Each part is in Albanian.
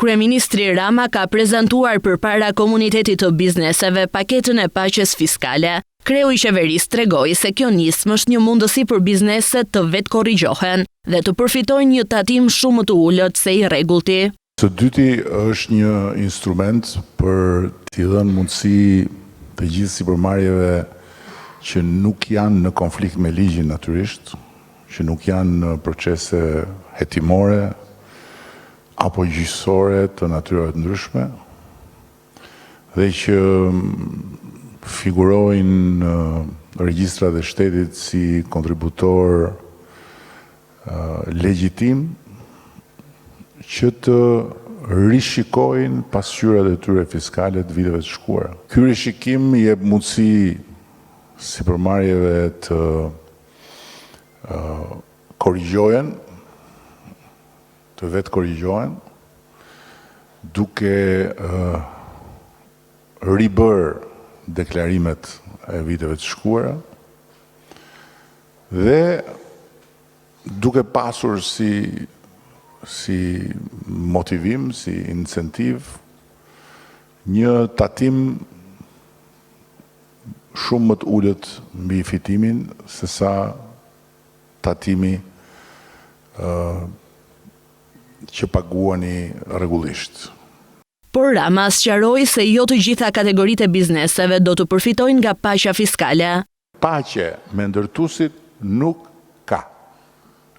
Kryeministri Rama ka prezantuar përpara komunitetit të bizneseve paketën e paqes fiskale. Kreu i qeverisë tregoi se kjo nismë është një mundësi për bizneset të vetë korrigjohen dhe të përfitojnë një tatim shumë të ulët se i rregullti. Së dyti është një instrument për t'i dhënë mundësi të gjithë sipërmarrjeve që nuk janë në konflikt me ligjin natyrisht, që nuk janë në procese hetimore apo gjyqësore të natyrave të ndryshme dhe që figurojnë në regjistrat e shtetit si kontributor legjitim që të rishikojnë pasqyrat e tyre fiskale të viteve të shkuara. Ky rishikim i jep mundësi sipërmarrjeve të korrigjohen, të vetë korrigjohen, duke ribër deklarimet e viteve të shkuara dhe duke pasur si motivim, si incentiv, një tatim shumë më të ulët mbi fitimin se sa tatimi që paguani rregullisht. Por Rama sqaroi se jo të gjitha kategoritë e bizneseve do të përfitojnë nga paqja fiskale. Paqe me ndërtuesit nuk ka.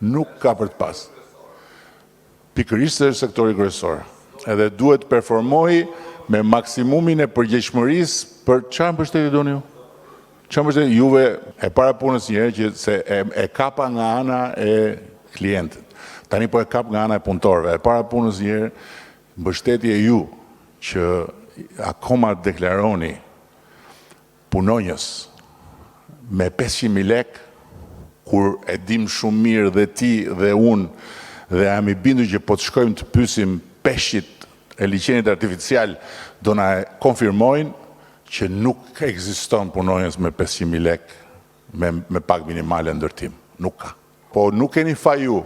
Nuk ka për të pas. Pikërisht se është sektori kryesor. Edhe duhet performoj me maksimumin e përgjegjshmërisë për çfarë mbështetje doni ju? Çfarë mbështetje juve e para punës një herë që se e kapa nga ana e klientit. Tani po e kap nga ana e punëtorëve. E para punës një herë mbështetje ju që akoma deklaroni punonjës me 500.000 lek, kur e dim shumë mirë dhe ti dhe unë dhe jam i bindur që po të shkojmë të pyesim peshqit e liçenit artificial do na konfirmojnë që nuk ekziston punonjës me 500.000 lek me pagë minimale ndërtim. Nuk ka. Po nuk keni faj ju.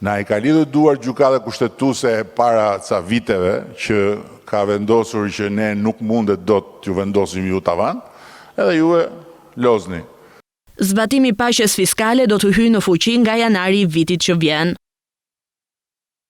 Na i ka lidhur duar gjykata kushtetuese para ca viteve që ka vendosur që ne nuk mundet dot t'ju vendosim ju tavan, edhe juve lozni. Zbatimi i paqes fiskale do të hyjë në fuqi nga janari i vitit që vjen.